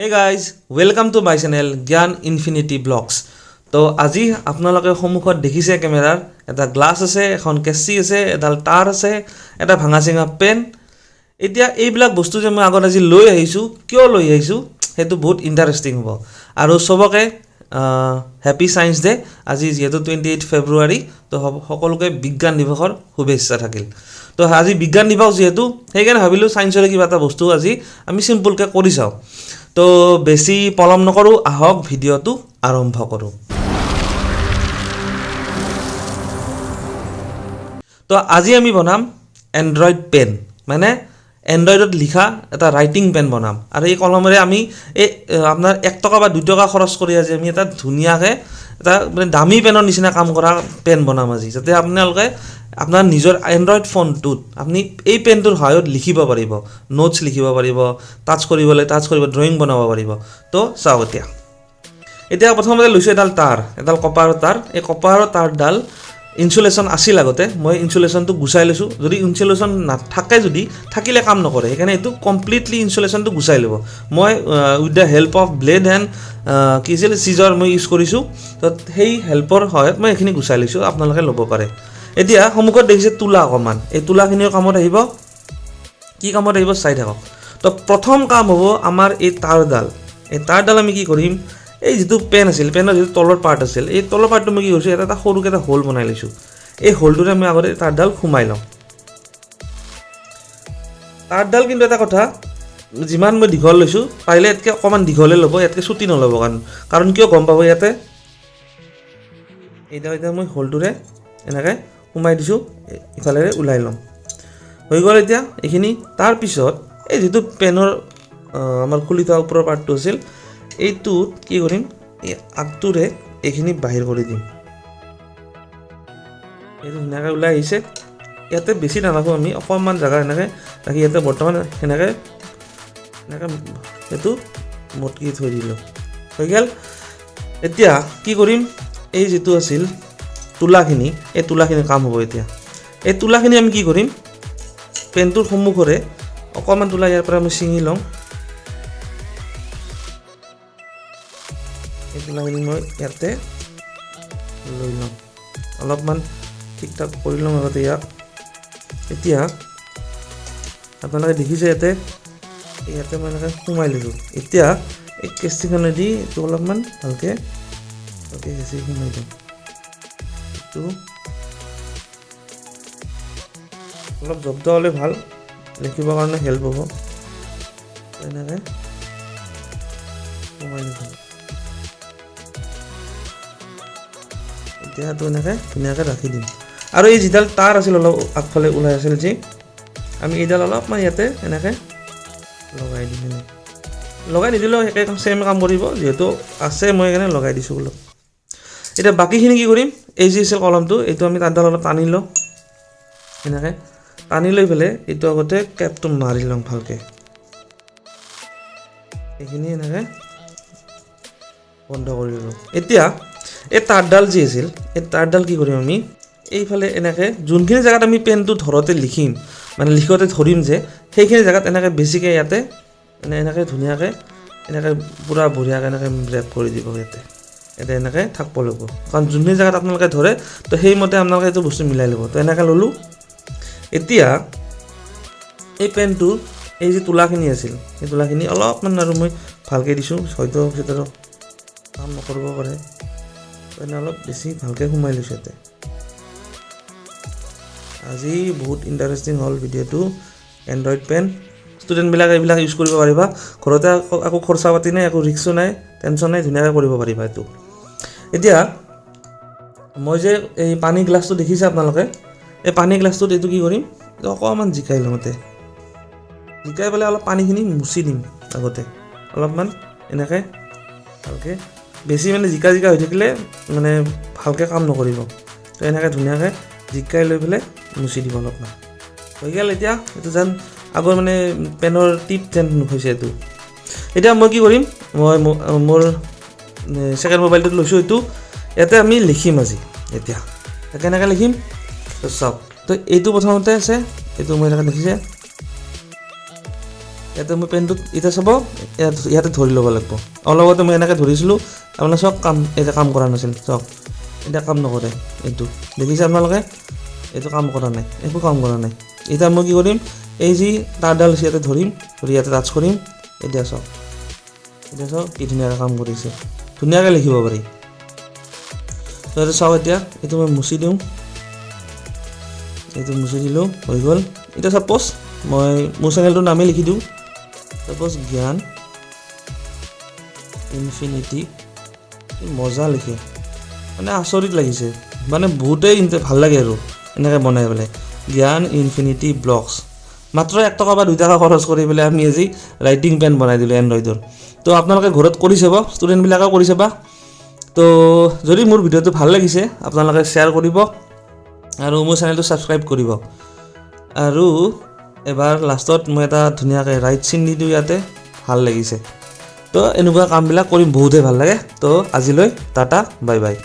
Hey guys, welcome to my channel Gyan Infinity Vlogs. তো আজি আপোনালোকে সন্মুখত দেখিছে কেমেৰাৰ এটা গ্লাছ আছে, এখন কেঁচি আছে, এডাল তার আছে, এটা ভাঙা চিঙা পেন। এতিয়া এইবিলাক বস্তু যে মই আগত আজি লৈ আহিছোঁ, কিয় লৈ আহিছোঁ সেইটো বহুত ইণ্টাৰেষ্টিং হ'ব। আৰু সবকে হ্যাপি সায়েন্স ডে। আজি যেহেতু 28 ফেব্ৰুৱাৰী, তো সকলোকে বিজ্ঞান দিৱসৰ শুভেচ্ছা থাকিল। তো আজি বিজ্ঞান দিৱস যেহেতু, সেইকাৰণে ভাবিলোঁ সায়েন্সৰ কিবা এটা বস্তু আজি আমি চিম্পলকৈ কৰি চাওঁ। তো বেছি পলম নকৰোঁ, আহক ভিডিঅ'টো আৰম্ভ কৰোঁ। তো আজি আমি বনাম এণ্ড্ৰইড পেন, মানে এণ্ড্ৰইডত লিখা এটা ৰাইটিং পেন বনাম। আৰু এই কলমেৰে আমি এই আপোনাৰ 1 টকা বা 2 টকা খৰচ কৰি আজি আমি এটা ধুনীয়াকৈ এটা মানে দামী পেনৰ নিচিনা কাম কৰা পেন বনাম আজি, যাতে আপোনালোকে আপোনাৰ নিজৰ এণ্ড্ৰইড ফোনটোত আপুনি এই পেনটোৰ সহায়ত লিখিব পাৰিব, নোটছ লিখিব পাৰিব, টাচ কৰিব, ড্ৰয়িং বনাব পাৰিব। তো চাওক এতিয়া প্ৰথমতে লৈছোঁ এডাল কপাৰৰ তাৰ। এই কপাৰৰ তারডাল ইনসুলেশ্যন আছিল আগতে, মই ইনসুলেশ্যনটো গুচাই লৈছোঁ। যদি ইনসুলেশ্যন নাথাকে, যদি থাকিলে কাম নকৰে, সেইকাৰণে এইটো কমপ্লিটলি ইনসুলেশ্যনটো গুচাই ল'ব। মই with the help of blade and কি আছিল চিজৰ মই ইউজ কৰিছোঁ। তো সেই হেল্পৰ সহায়ত মই এইখিনি গুচাই লৈছোঁ, আপোনালোকে ল'ব পাৰে। এতিয়া সন্মুখত দেখিছে তোলা অকণমান, এই তোলাখিনিও কামত আহিব। কি কামত আহিব চাই থাকক। তো প্ৰথম কাম হ'ব আমাৰ এই তাৰডাল আমি কি কৰিম, এই যিটো পেন আছিল, পেনৰ যিটো তলৰ পাৰ্ট আছিল, এই তলৰ পাৰ্টটো মই কি কৰিছোঁ, এটা সৰুকৈ এটা হোল বনাই লৈছোঁ। এই হোলটোৰে আমি আগতে তাৰডাল সোমাই লওঁ। তাৰডাল কিন্তু এটা কথা, যিমান মই দীঘল লৈছোঁ, পাৰিলে ইয়াতকৈ অকণমান দীঘলে ল'ব, ইয়াতকৈ চুটি নল'ব। কাৰণ কিয় গম পাব, ইয়াতে এইডাল এতিয়া মই হোলটোৰে এনেকৈ সোমাই দিছোঁ, ইফালেৰে ওলাই ল'ম। হৈ গ'ল এতিয়া এইখিনি। তাৰপিছত এই যিটো পেনৰ আমাৰ খুলি থোৱা ওপৰৰ পাৰ্টটো আছিল, এইটোত কি কৰিম, এই আগটোৰে এইখিনি বাহিৰ কৰি দিম। এইটো ধুনীয়াকৈ ওলাই আহিছে। ইয়াতে বেছি নাৰাখোঁ আমি, অকণমান জেগা এনেকৈ ৰাখি ইয়াতে বৰ্তমান এনেকৈ সেইটো মটকি থৈ দিলোঁ। হৈ গ'ল। এতিয়া কি কৰিম, এই যিটো আছিল তোলাখিনি, এই তোলাখিনি কাম হ'ব। এতিয়া এই তোলাখিনি আমি কি কৰিম, পেনটোৰ সন্মুখৰে অকণমান তোলা ইয়াৰ পৰা আমি ছিঙি লওঁ। এই তোলাখিনি মই ইয়াতে লৈ লওঁ, অলপমান ঠিক ঠাক কৰি লওঁ আগতে ইয়াক। এতিয়া আপোনালোকে দেখিছে ইয়াতে মই এনেকৈ সোমাই লৈছোঁ। এতিয়া এই কেঁচিখনেদি এইটো অলপমান ভালকৈ কেঁচি সোমাই দিওঁ। এইটো অলপ জব্দ হ'লে ভাল, লিখিবৰ কাৰণে হেল্প হ'ব। এনেকৈ সোমাই দিওঁ। এতিয়াতো এনেকৈ ধুনীয়াকৈ ৰাখি দিম। আৰু এই যিডাল তার আছিল অলপ আগফালে ওলাই আছিল, যি আমি এইডাল অলপমান ইয়াতে এনেকৈ লগাই দিম। লগাই নিদিলেও একে ছেম কাম কৰিব, যিহেতু আছে মই সেইকাৰণে লগাই দিছোঁ অলপ। এতিয়া বাকীখিনি কি কৰিম, এই যি আছিল কলমটো, এইটো আমি তাঁৰডাল অলপ টানি লওঁ। এনেকৈ টানি লৈ পেলাই এইটো আগতে কেপটো মাৰি লওঁ ভালকৈ। এইখিনি এনেকৈ বন্ধ কৰি লওঁ। এতিয়া এই তাঁৰডাল যি আছিল, এই তাঁৰডাল কি কৰিম, আমি এইফালে এনেকৈ যোনখিনি জেগাত আমি পেনটো ধৰোঁতে লিখিম, মানে লিখোঁতে ধৰিম যে, সেইখিনি জেগাত এনেকৈ বেছিকৈ ইয়াতে এনেকৈ ধুনীয়াকৈ এনেকৈ পূৰা বঢ়িয়াকৈ এনেকৈ ৰেপ কৰি দিব। ইয়াতে এনেকৈ থাকিব লাগিব, কাৰণ যোনখিনি জেগাত আপোনালোকে ধৰে, তো সেইমতে আপোনালোকে এইটো বস্তু মিলাই ল'ব। তো এনেকৈ ল'লোঁ। এতিয়া এই পেনটোৰ এই যি তোলাখিনি আছিল, সেই তোলাখিনি অলপমান আৰু মই ভালকৈ দিছোঁ, হয়তো ভিতৰত কাম নকৰিব পাৰে, এনে অলপ বেছি ভালকৈ সোমাই লৈছোঁ ইয়াতে। আজি বহুত ইণ্টাৰেষ্টিং হ'ল ভিডিঅ'টো। এণ্ড্ৰইড পেন ষ্টুডেণ্টবিলাকে এইবিলাক ইউজ কৰিব পাৰিবা ঘৰতে, একো খৰচা পাতি নাই, একো ৰিক্সো নাই, টেনশ্যন নাই, ধুনীয়াকৈ কৰিব পাৰিবা এইটো। এতিয়া মই যে এই পানী গ্লাছটো দেখিছে আপোনালোকে, এই পানী গ্লাছটোত এইটো কি কৰিম, অকণমান জিকাই লওঁ। জিকাই পেলাই অলপ পানীখিনি মুচি দিম আগতে, অলপমান এনেকৈ ভালকৈ। বেছি মানে জিকা হৈ থাকিলে মানে ভালকৈ কাম নকৰিব। তো এনেকৈ ধুনীয়াকৈ জিকাই লৈ পেলাই মুচি দিব অলপমান। হৈ গ'ল। এতিয়া এইটো যেন আগৰ মানে পেনৰ টিপ যেন হৈছে এইটো। এতিয়া মই কি কৰিম, মই মোৰ ছেকেণ্ড মোবাইলটোত লৈছোঁ এইটো, ইয়াতে আমি লিখিম আজি। এতিয়া কেনেকৈ লিখিম চাওক। তো এইটো প্ৰথমতে আছে, এইটো মই এনেকৈ দেখিছে, ইয়াতে মই পেনটোত এতিয়া চাব ইয়াতে ধৰি ল'ব লাগিব অলপতে মই এনেকৈ ধৰিছিলোঁ আপোনাৰ চাওক কাম এতিয়া কাম কৰা নাছিল চাওক এতিয়া কাম নকৰে এইটো দেখিছে আপোনালোকে এইটো কাম কৰা নাই একো কাম কৰা নাই এতিয়া মই কি কৰিম এই যি তাঁৰডাল আছে ইয়াতে ধৰি ইয়াতে টাচ কৰিম এতিয়া চাওক কি ধুনীয়াকৈ কাম কৰিছে ধুনীয়াকৈ লিখিব পাৰি তো এইটো চাওক এতিয়া এইটো মই মুচি দিওঁ এইটো মুচি দিলোঁ হৈ গ'ল এতিয়া ছাপ'জ মই মোৰ চেনেলটোৰ নামেই লিখি দিওঁ ছাপ'জ জ্ঞান ইনফিনিটি মজা লিখে মানে আচৰিত লাগিছে মানে বহুতেই ভাল লাগে আৰু এনেকৈ বনাই পেলাই জ্ঞান ইনফিনিটি ব্লগছ মাত্ৰ 1 টকা বা 2 টকা খৰচ কৰি পেলাই আমি আজি ৰাইটিং পেন বনাই দিলোঁ এণ্ড্ৰইডৰ তো আপোনালোকে ঘৰত কৰি চাব ষ্টুডেণ্টবিলাকেও কৰি চাবা তো যদি মোৰ ভিডিঅ'টো ভাল লাগিছে আপোনালোকে শ্বেয়াৰ কৰিব আৰু মোৰ চেনেলটো ছাবস্ক্ৰাইব কৰিব আৰু এবাৰ লাষ্টত মই এটা ধুনীয়াকৈ ৰাইট চিন দি দিওঁ ইয়াতে ভাল লাগিছে তো এনেকুৱা কামবিলাক কৰিম বহুতেই ভাল লাগে তো আজিলৈ টাটা বাই বাই